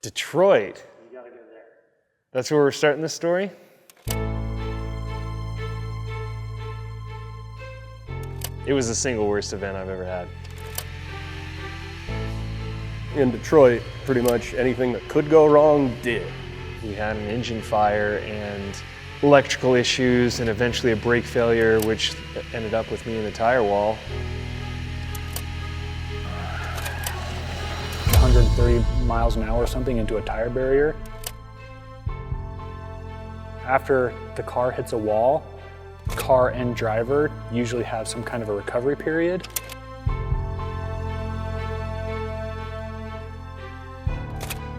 Detroit. You gotta go there. That's where we're starting this story? It was the single worst event I've ever had. In Detroit, pretty much anything that could go wrong did. We had an engine fire and electrical issues and eventually a brake failure, which ended up with me in the tire wall. 130 miles an hour or something into a tire barrier. After the car hits a wall, car and driver usually have some kind of a recovery period.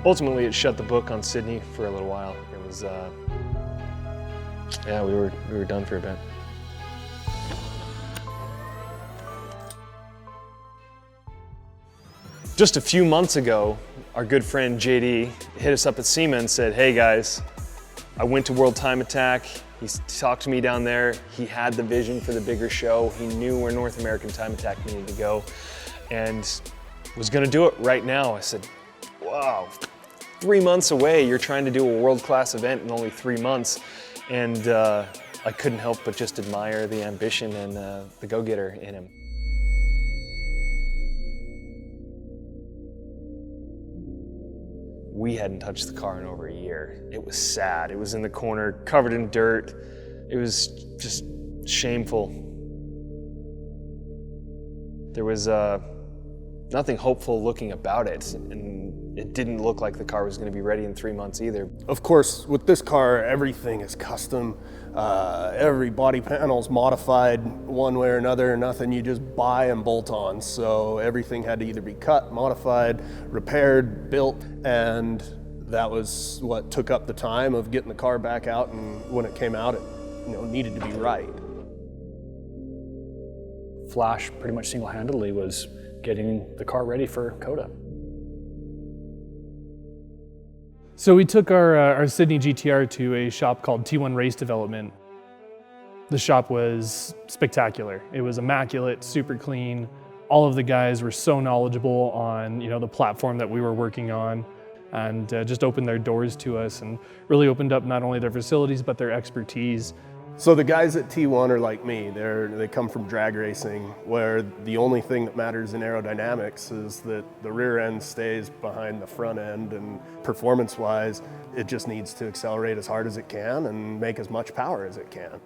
Ultimately, it shut the book on Sydney for a little while. It was, yeah, we were done for a bit. Just a few months ago, our good friend JD hit us up at SEMA and said, hey guys, I went to World Time Attack. He talked to me down there. He had the vision for the bigger show. He knew where North American Time Attack needed to go and was gonna do it right now. I said, wow, 3 months away, you're trying to do a world-class event in only 3 months. And I couldn't help but just admire the ambition and the go-getter in him. We hadn't touched the car in over a year. It was sad. It was in the corner, covered in dirt. It was just shameful. There was nothing hopeful looking about it, and it didn't look like the car was going to be ready in 3 months either. Of course, with this car, everything is custom. Every body panel's modified one way or another, nothing you just buy and bolt on. So everything had to either be cut, modified, repaired, built, and that was what took up the time of getting the car back out, and when it came out, it needed to be right. Flash pretty much single-handedly was getting the car ready for COTA. So we took our Sydney GTR to a shop called T1 Race Development. The shop was spectacular. It was immaculate, super clean. All of the guys were so knowledgeable on the platform that we were working on, and just opened their doors to us and really opened up not only their facilities but their expertise. So the guys at T1 are like me. They come from drag racing, where the only thing that matters in aerodynamics is that the rear end stays behind the front end, and performance-wise, it just needs to accelerate as hard as it can and make as much power as it can.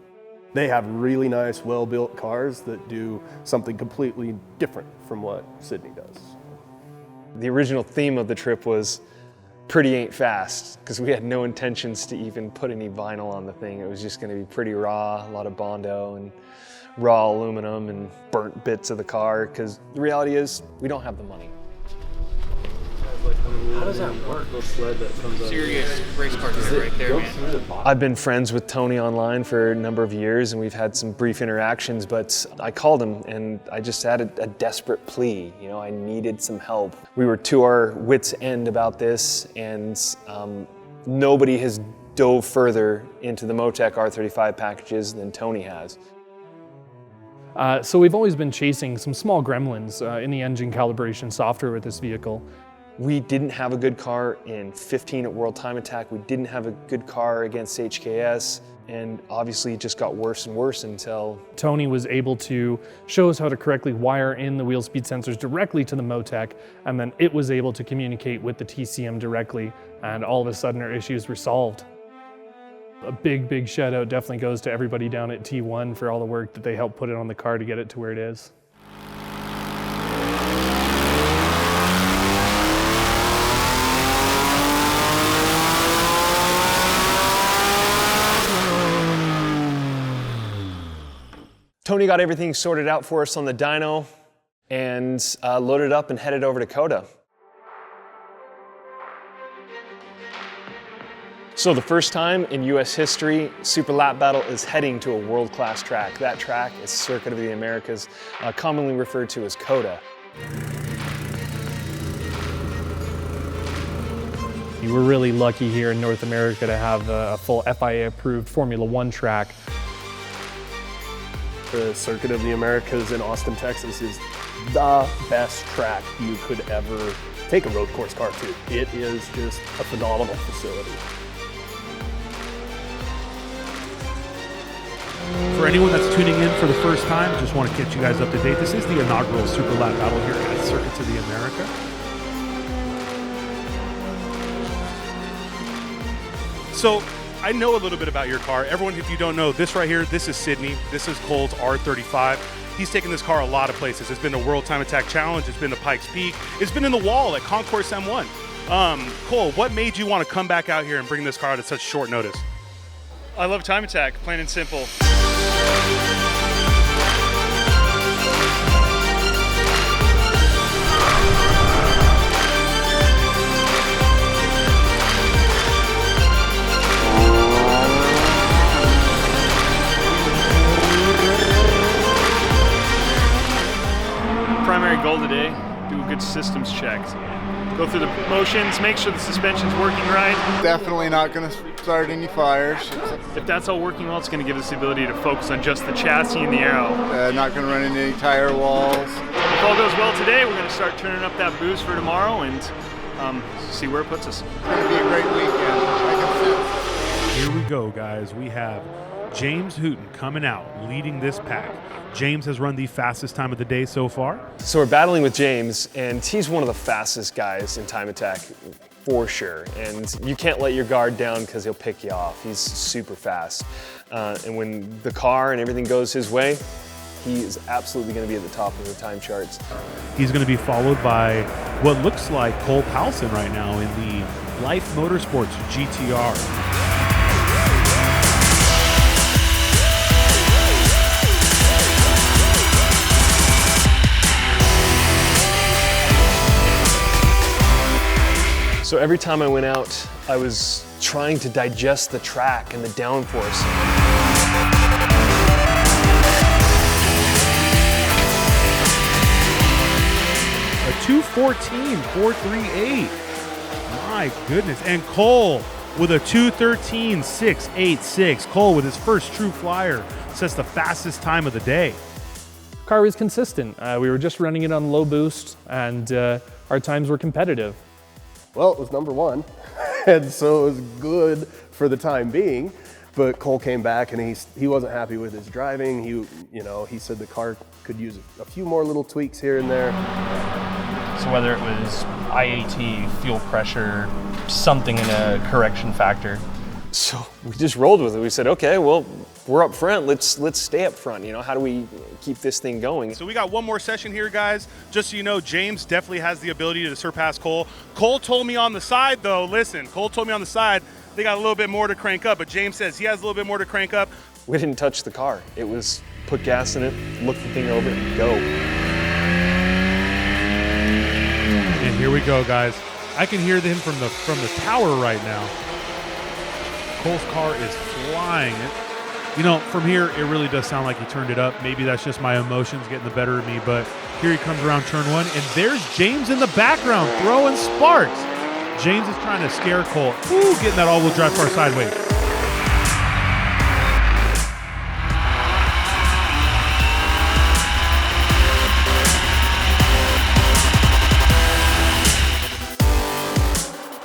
They have really nice, well-built cars that do something completely different from what Sydney does. The original theme of the trip was pretty ain't fast, because we had no intentions to even put any vinyl on the thing. It was just going to be pretty raw, a lot of Bondo and raw aluminum and burnt bits of the car, because the reality is we don't have the money. How does that work? Serious race car right there, man. I've been friends with Tony online for a number of years, and we've had some brief interactions, but I called him and I just had a desperate plea. I needed some help. We were to our wits' end about this, and nobody has dove further into the Motec R35 packages than Tony has. So we've always been chasing some small gremlins in the engine calibration software with this vehicle. We didn't have a good car in 15 at World Time Attack. We didn't have a good car against HKS, and obviously it just got worse and worse until Tony was able to show us how to correctly wire in the wheel speed sensors directly to the Motec, and then it was able to communicate with the TCM directly, and all of a sudden our issues were solved. A big shout out definitely goes to everybody down at T1 for all the work that they helped put it on the car to get it to where it is. Tony got everything sorted out for us on the dyno and loaded up and headed over to COTA. So the first time in US history, Super Lap Battle is heading to a world-class track. That track is Circuit of the Americas, commonly referred to as COTA. You were really lucky here in North America to have a full FIA-approved Formula One track. The Circuit of the Americas in Austin, Texas is the best track you could ever take a road course car too. It is just a phenomenal facility. For anyone that's tuning in for the first time, just want to catch you guys up to date. This is the inaugural Super Lap Battle here at Circuits of the America. So I know a little bit about your car. Everyone, if you don't know, this right here, this is Sydney. This is Cole's R35. He's taken this car a lot of places. It's been the World Time Attack Challenge. It's been the Pikes Peak. It's been in the wall at Concourse M1. Cole, what made you want to come back out here and bring this car out at such short notice? I love Time Attack, plain and simple. Primary goal today, do a good systems check. Go through the motions, make sure the suspension's working right. Definitely not going to start any fires. If that's all working well, it's going to give us the ability to focus on just the chassis and the aero. Not going to run into any tire walls. If all goes well today, we're going to start turning up that boost for tomorrow and see where it puts us. It's going to be a great weekend. I can sense it. Here we go, guys. We have James Hooten coming out, leading this pack. James has run the fastest time of the day so far. So we're battling with James, and he's one of the fastest guys in Time Attack, for sure. And you can't let your guard down because he'll pick you off. He's super fast. And when the car and everything goes his way, he is absolutely going to be at the top of the time charts. He's going to be followed by what looks like Cole Powelson right now in the LYFE Motorsports GTR. So every time I went out, I was trying to digest the track and the downforce. A 2:14.438. My goodness. And Cole with a 2:13.686. Cole with his first true flyer sets the fastest time of the day. Car was consistent. We were just running it on low boost, and our times were competitive. Well, it was number one, and so it was good for the time being. But Cole came back, and he wasn't happy with his driving. He said the car could use a few more little tweaks here and there. So whether it was IAT, fuel pressure, something in a correction factor. So we just rolled with it. We said, okay, well, we're up front. Let's stay up front. You know, how do we keep this thing going? So we got one more session here, guys. Just so you know, James definitely has the ability to surpass Cole. Cole told me on the side, though, listen, Cole told me on the side they got a little bit more to crank up, but James says he has a little bit more to crank up. We didn't touch the car. It was put gas in it, look the thing over, and go. And here we go, guys. I can hear them from the tower right now. Cole's car is flying. You know, from here, it really does sound like he turned it up. Maybe that's just my emotions getting the better of me, but here he comes around turn one, and there's James in the background throwing sparks. James is trying to scare Cole. Ooh, getting that all-wheel drive car sideways.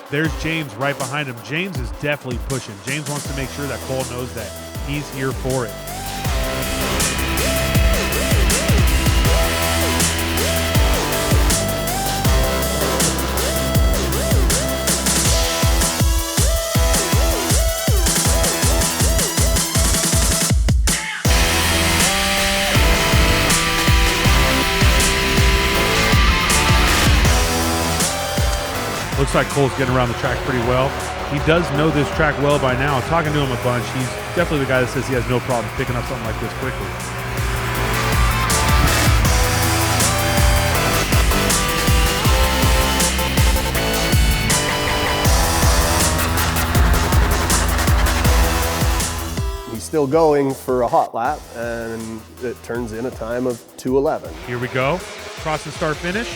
There's James right behind him. James is definitely pushing. James wants to make sure that Cole knows that he's here for it. Looks like Cole's getting around the track pretty well. He does know this track well by now. Talking to him a bunch, he's definitely the guy that says he has no problem picking up something like this quickly. He's still going for a hot lap, and it turns in a time of 2:11. Here we go. Cross and start finish.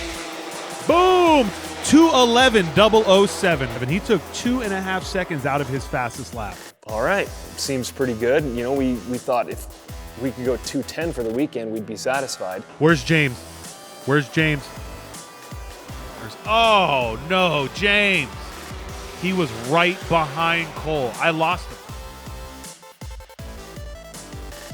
Boom! 2:11.007. And he took 2.5 seconds out of his fastest lap. All right, seems pretty good. You know, we thought if we could go 2:10 for the weekend, we'd be satisfied. Where's James? Where's James? Oh, no, James. He was right behind Cole. I lost him.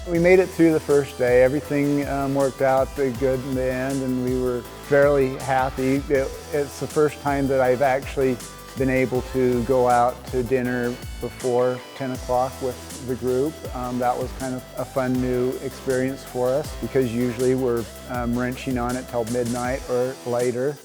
We made it through the first day. Everything worked out good in the end, and we were fairly happy. It's the first time that I've actually been able to go out to dinner before 10 o'clock with the group. That was kind of a fun new experience for us because usually we're wrenching on it till midnight or later.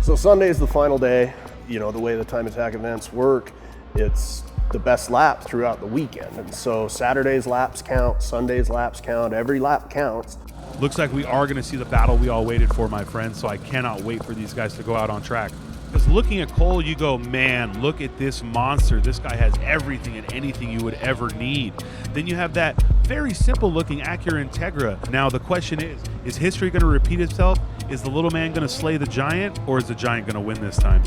So Sunday's the final day. You know, the way the time attack events work, it's the best lap throughout the weekend. And so Saturday's laps count, Sunday's laps count, every lap counts. Looks like we are going to see the battle we all waited for, my friends, so I cannot wait for these guys to go out on track. Because looking at Cole, you go, man, look at this monster. This guy has everything and anything you would ever need. Then you have that very simple-looking Acura Integra. Now, the question is history going to repeat itself? Is the little man going to slay the giant, or is the giant going to win this time?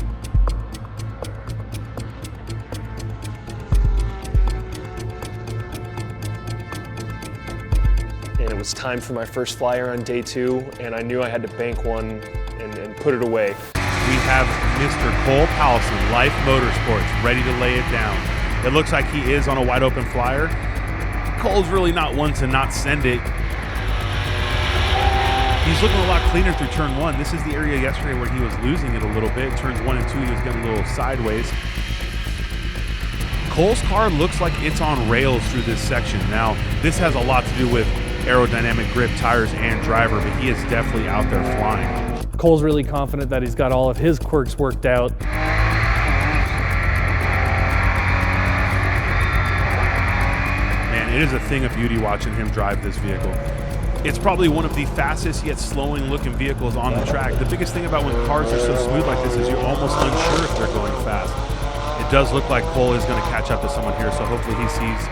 And it was time for my first flyer on day 2, and I knew I had to bank one and put it away. We have Mr. Cole Powelson, LYFE Motorsports, ready to lay it down. It looks like he is on a wide open flyer. Cole's really not one to not send it. He's looking a lot cleaner through turn 1. This is the area yesterday where he was losing it a little bit. Turns 1 and 2, he was getting a little sideways. Cole's car looks like it's on rails through this section. Now, this has a lot to do with aerodynamic grip, tires, and driver, but he is definitely out there flying. Cole's really confident that he's got all of his quirks worked out. Man, it is a thing of beauty watching him drive this vehicle. It's probably one of the fastest yet slowing looking vehicles on the track. The biggest thing about when cars are so smooth like this is you're almost unsure if they're going fast. It does look like Cole is going to catch up to someone here, so hopefully he sees.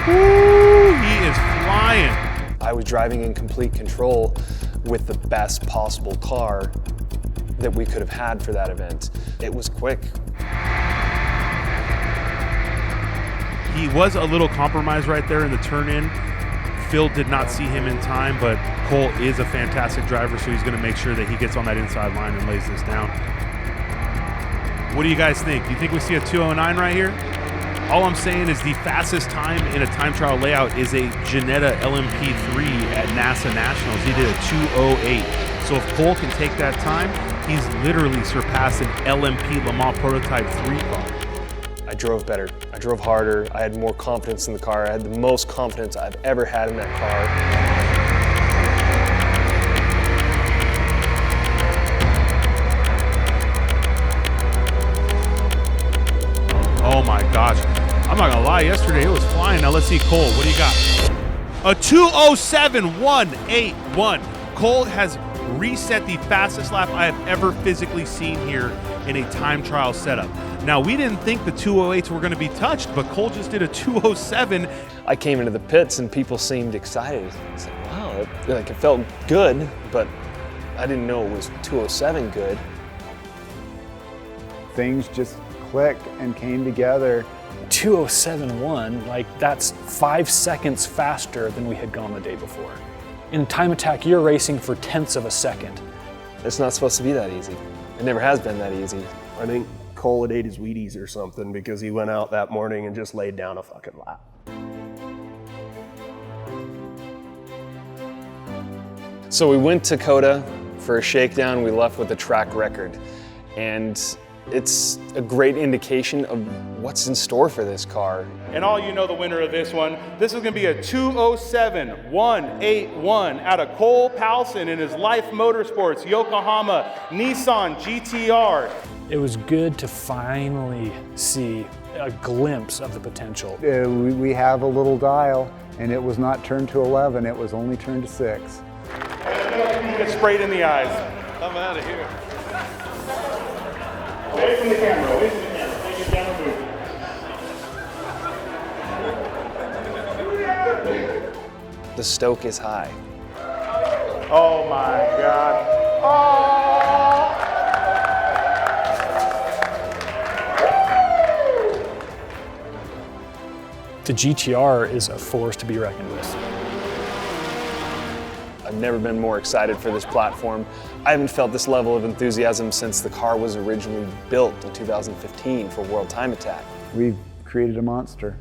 Woo, he is flying. I was driving in complete control with the best possible car that we could have had for that event. It was quick. He was a little compromised right there in the turn-in. Phil did not see him in time, but Cole is a fantastic driver, so he's going to make sure that he gets on that inside line and lays this down. What do you guys think? Do you think we see a 209 right here? All I'm saying is the fastest time in a time trial layout is a Ginetta LMP3 at NASA Nationals. He did a 208. So if Cole can take that time, he's literally surpassed an LMP Le Mans Prototype 3 car. I drove better. I drove harder. I had more confidence in the car. I had the most confidence I've ever had in that car. Oh my gosh. I'm not gonna lie, yesterday it was flying. Now let's see Cole, what do you got? A 2:07.181. Cole has reset the fastest lap I have ever physically seen here in a time trial setup. Now, we didn't think the 208s were gonna be touched, but Cole just did a 2:07. I came into the pits and people seemed excited. I said, wow, it felt good, but I didn't know it was 2:07 good. Things just clicked and came together. 2:07.1, like that's 5 seconds faster than we had gone the day before. In time attack, you're racing for tenths of a second. It's not supposed to be that easy. It never has been that easy. I think Cole had ate his Wheaties or something because he went out that morning and just laid down a fucking lap. So we went to COTA for a shakedown. We left with a track record. And it's a great indication of what's in store for this car. And all you know the winner of this one, this is gonna be a 2:07.181 out of Cole Powelson in his LYFE Motorsports Yokohama Nissan GTR. It was good to finally see a glimpse of the potential. We have a little dial, and it was not turned to 11, it was only turned to 6. Get sprayed in the eyes. I'm out of here. Away from the camera, away from the camera. Take your camera move. The stoke is high. Oh my God. Oh! The GTR is a force to be reckoned with. I've never been more excited for this platform. I haven't felt this level of enthusiasm since the car was originally built in 2015 for World Time Attack. We've created a monster.